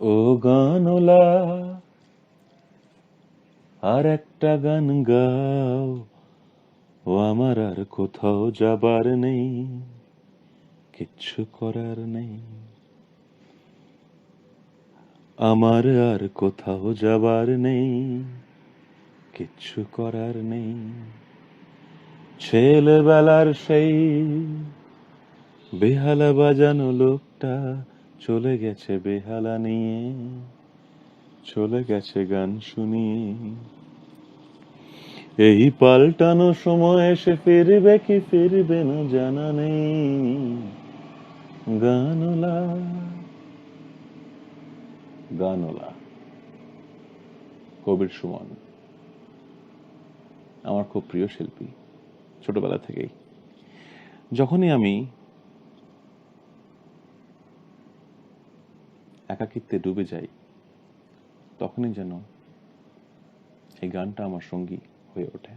ও গানলা, আর একটা গান গাও, ও আমার আর কোথাও যাবার নেই, কিচ্ছু করার নেই, আমার আর কোথাও যাবার নেই, কিচ্ছু করার নেই। ছেলেবেলার সেই বেহালা বাজানো লোকটা চলে গেছে বেহালা নিয়ে, চলে গেছে গান শুনিয়ে। এই পাল্টানো সময় এসে ফিরবে কি ফিরবে না জানা নেই। গানলা, গানলা, কবির সুমন আমার খুব প্রিয় শিল্পী ছোটবেলা থেকেই। যখনই আমি একাকিত্বে ডুবে যাই, তখনই যেন এই গানটা আমার সঙ্গী হয়ে ওঠে।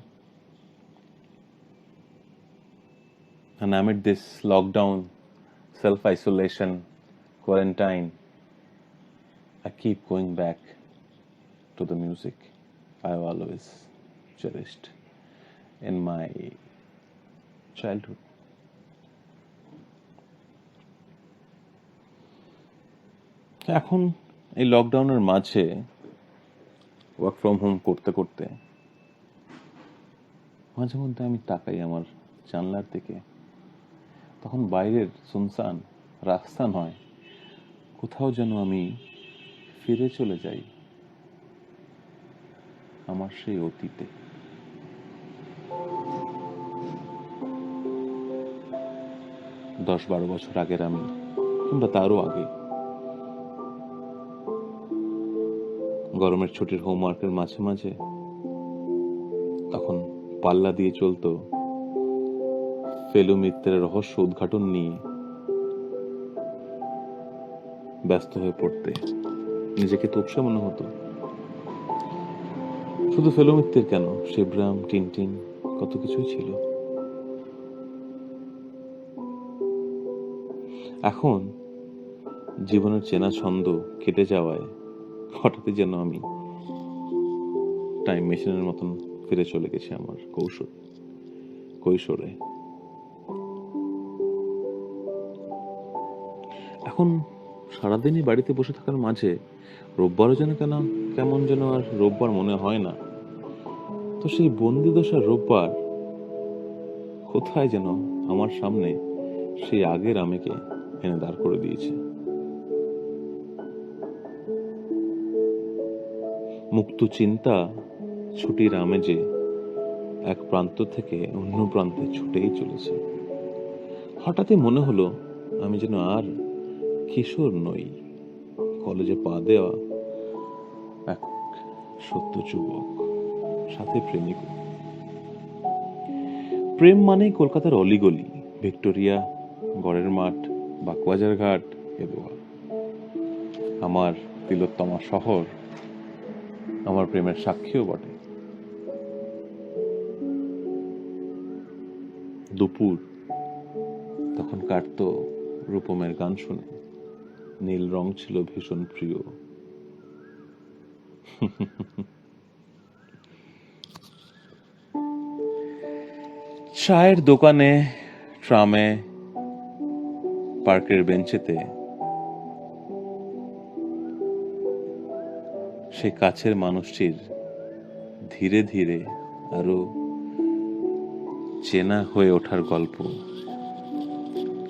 And amid this lockdown, self-isolation, quarantine, I keep going back to the music I've always cherished in my childhood. এখন এই লকডাউনের মাঝে ওয়ার্ক ফ্রম হোম করতে করতে মাঝে মধ্যে আমি তাকাই আমার জানলার দিকে, তখন বাইরের সুনসান রাস্তা নয়, কোথাও যেন আমি ফিরে চলে যাই আমার সেই অতীতে। 10-12 বছর আগের আমি, কিংবা তারও আগে। গরমের ছুটির হোমওয়ার্কের মাঝে মাঝে তখন পাল্লা দিয়ে চলতো ফেলু মিত্রের রহস্য উদ্ঘাটন নিয়ে ব্যস্ত হয়ে পড়তে নিজেকে তোপসে মনে হতো। শুধু ফেলু মিত্রের কেন, শিবরাম, টিনটিন, কত কিছুই ছিল। এখন জীবনের চেনা ছন্দ কেটে যাওয়ায় হঠাৎই যেন আমি টাইম মেশিনের মতন ফিরে চলে গেছি আমার কৈশোরে। এখন সারাদিনই বাড়িতে বসে থাকার মাঝে রোববারও যেন কেমন যেন আর রোববার মনে হয় না। তো সেই বন্দিদশার রোববার কোথায় যেন আমার সামনে সেই আগের আমিকে এনে দাঁড় করে দিয়েছে। মুক্ত চিন্তা ছুটির আমেজে এক প্রান্ত থেকে অন্য প্রান্তে ছুটেই চলেছে। হঠাৎই মনে হলো আমি যেন আর কিশোর নই, কলেজে পা দেওয়া এক সত্য যুবক, সাথে প্রেমিক। প্রেম মানেই কলকাতার অলিগলি, ভিক্টোরিয়া, গড়ের মাঠ, বাগবাজার ঘাট, এদোয়া। আমার তিলোত্তমা শহর আমার প্রেমের সাক্ষীও বটে। দুপুর তখন কাটতো রূপমের গান শুনে, নীল রং ছিল ভীষণ প্রিয়। চায়ের দোকানে, ট্রামে, পার্কের বেঞ্চেতে সেই কাছের মানুষটির ধীরে ধীরে আরো চেনা হয়ে ওঠার গল্প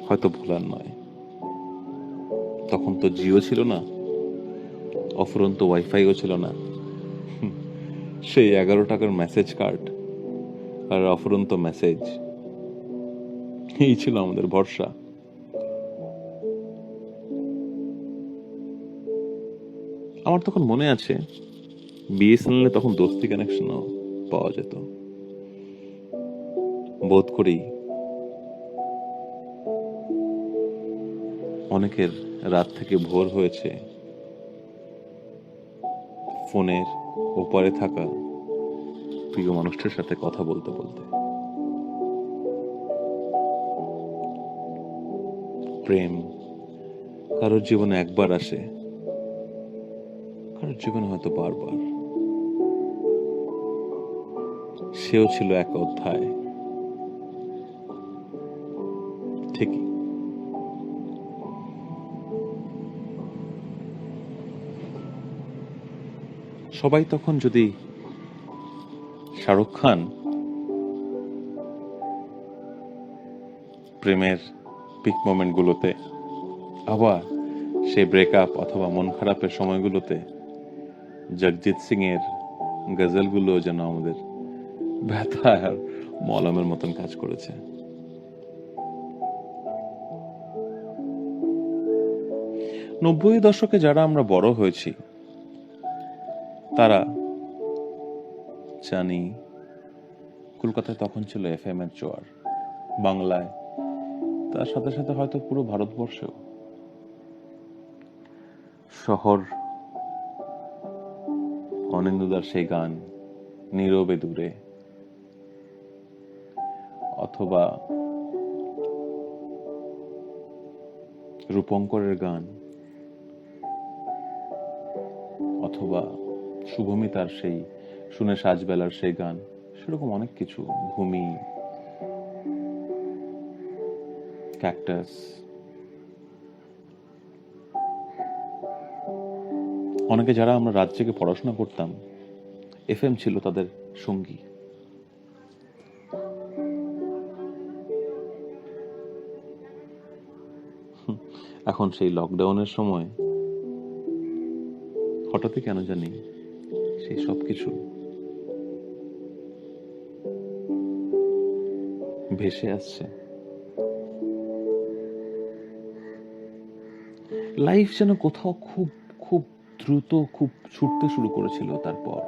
হয়তো ভোলার নয়। তখন তো জিও ছিল না, অফুরন্ত ওয়াইফাইও ছিল না। সেই 11 টাকার মেসেজ কার্ড আর অফুরন্ত মেসেজ, এই ছিল আমাদের ভরসা। আমার তখন মনে আছে বিএসএনএল এ তখন দোস্তি কানেকশনও পাওয়া যেত। বোধ করি অনেকের রাত থেকে ভোর হয়েছে ফোনের ওপারে থাকা প্রিয় মানুষটির সাথে কথা বলতে বলতে। প্রেম কারোর জীবনে একবার আসে, কারোর জীবনে হয়তো বারবার। সেও ছিল এক অধ্যায়, ঠিকই। সবাই তখন যদি শাহরুখ খান প্রেমের পিক মোমেন্টগুলোতে, আবার সেই ব্রেকআপ অথবা মন খারাপের সময়গুলোতে জগজিৎ সিং এর গজলগুলো যেন আমাদের ব্যথা আর মলমের মতন কাজ করেছে। 90 দশকে যারা আমরা বড় হয়েছি তারা জানি কলকাতায় তখন ছিল FM এর জোয়ার, বাংলায়, তার সাথে সাথে হয়তো পুরো ভারতবর্ষেও। শহর অনিন্দুদার সেই গান নীরবে দূরে, অথবা রূপঙ্করের গান, অথবা শুভমিতার সেই শুনে সাজবেলার সেই গান, সেরকম অনেক কিছু, ভূমি, ক্যাকটাস। অনেকে যারা আমরা রাত জেগে পড়াশোনা করতাম, FM ছিল তাদের সঙ্গী। এখন সেই লকডাউনের সময় হঠাৎই কেন জানি সেই সব কিছু ভেসে আসছে। লাইফ যেন কোথাও খুব খুব দ্রুত খুব ছুটতে শুরু করেছিল। তারপর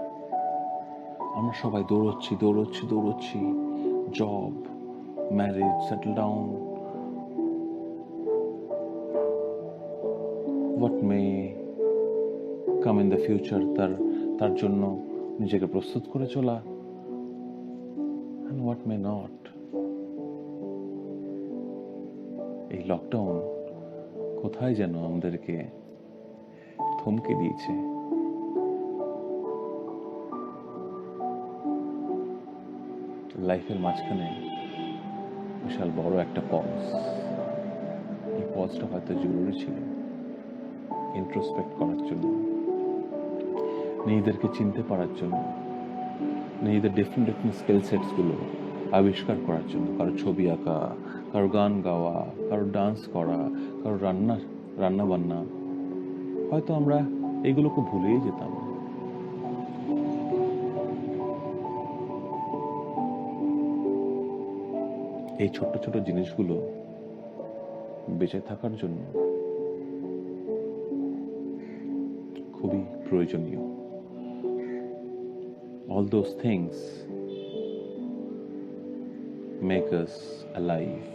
আমরা সবাই দৌড়চ্ছি, job, marriage, settle down, what may come in the future, তার জন্য নিজেকে প্রস্তুত করে চলা, and what may not। এই লকডাউন কোথায় যেন আমাদেরকে থমকে দিয়েছে। লাইফের মাঝখানে বিশাল বড় একটা পজ। এই পজটা হয়তো জরুরি ছিল ইন্ট্রোস্পেক্ট করার জন্য, নিজেদেরকে চিনতে পারার জন্য, নিজেদের ডিফারেন্ট স্কিল সেটস গুলো আবিষ্কার করার জন্য। কারো ছবি আঁকা, কারো গান গাওয়া, কারো ডান্স করা, কারো রান্না বান্না। হয়তো আমরা এইগুলোকে ভুলেই যেতাম। এই ছোট্ট ছোট জিনিসগুলো বেঁচে থাকার জন্য খুবই প্রয়োজনীয়। All those things make us alive.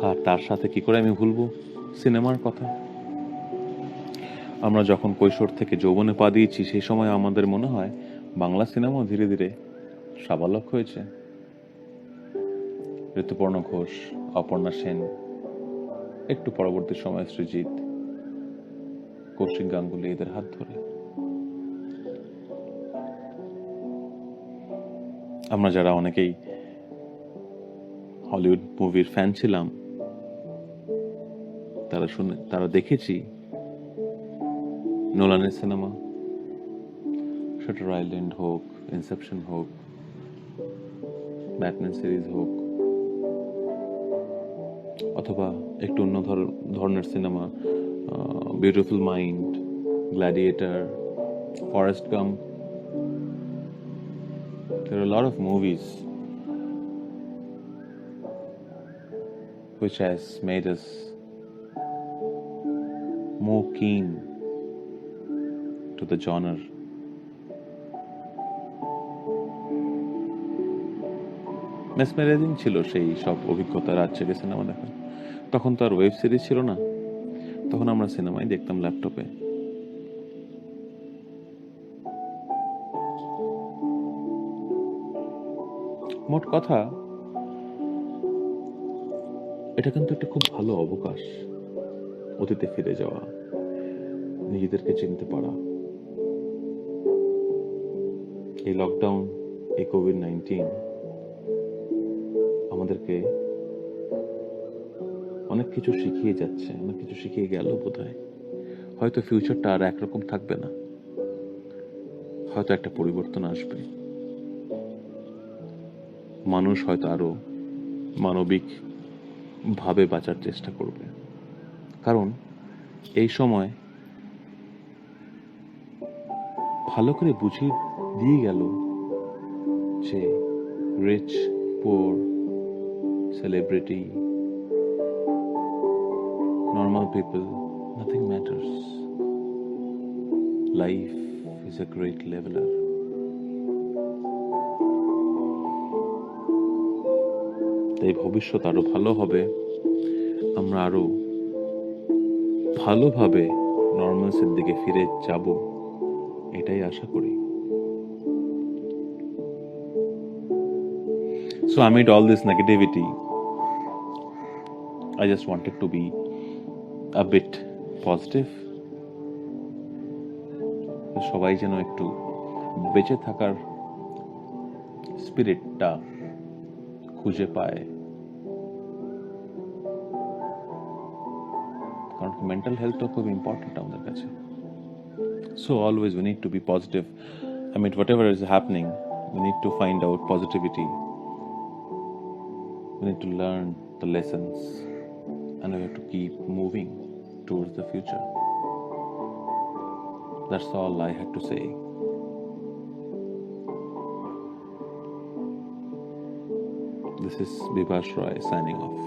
আর তার সাথে কি করে আমি ভুলবো সিনেমার কথা। আমরা যখন কৈশোর থেকে যৌবনে পা দিয়েছি, সেই সময় আমাদের মনে হয় বাংলা সিনেমাও ধীরে ধীরে সাবালক হয়েছে। ঋতুপর্ণ ঘোষ, অপর্ণা সেন, একটু পরবর্তী সময় সৃজিত, কৌশিক গাঙ্গুলি, এদের হাত ধরে আমরা যারা অনেকেই হলিউড মুভির ফ্যান ছিলাম, তারা দেখেছি নোলানের সিনেমা, শাটার আইল্যান্ড হোক, ইনসেপশন হোক, ব্যাটম্যান সিরিজ হোক, অথবা একটু অন্য ধরনের cinema, beautiful mind, gladiator, Forrest Gump. There are a lot of movies which has made us more keen to the genre. Mesmerising ছিল সেই সব অভিজ্ঞতা, রাত জেগে সিনেমা দেখা। তখন তো আর ওয়েব সিরিজ ছিল না, তখন আমরা সিনেমাই দেখতাম ল্যাপটপে। মোট কথা, এটা কিন্তু একটা খুব ভালো অবকাশ অতীতে ফিরে যাওয়া, নিজেদেরকে চিনতে পারা। এই লকডাউন, এই কোভিড-19 আমাদেরকে অনেক কিছু শিখিয়ে যাচ্ছে, অনেক কিছু শিখিয়ে গেল বোধহয়। হয়তো ফিউচারটা আর একরকম থাকবে না, হয়তো একটা পরিবর্তন আসবে। মানুষ হয়তো আরো মানবিক ভাবে বাঁচার চেষ্টা করবে, কারণ এই সময় ভালো করে বুঝিয়ে দিয়ে গেল যে rich, poor, celebrity, normal people, nothing matters. Life is a great leveler. তাই ভবিষ্যৎ আরো ভালো হবে, আমরা আরো ভালোভাবে নর্মালসের দিকে ফিরে যাব, এটাই আশা করি। So amid all this negativity, I just wanted to be a bit positive. সবাই যেন একটু বেঁচে থাকার স্পিরিটটা খুঁজে পায়, কারণ মেন্টাল হেলথটা খুব ইম্পর্টেন্ট আমাদের কাছে। So always we need to be positive. I mean, whatever is happening, we need to find out positivity. We need to learn the lessons, and we have to keep moving towards the future. That's all I had to say. This is Bibhash Roy signing off.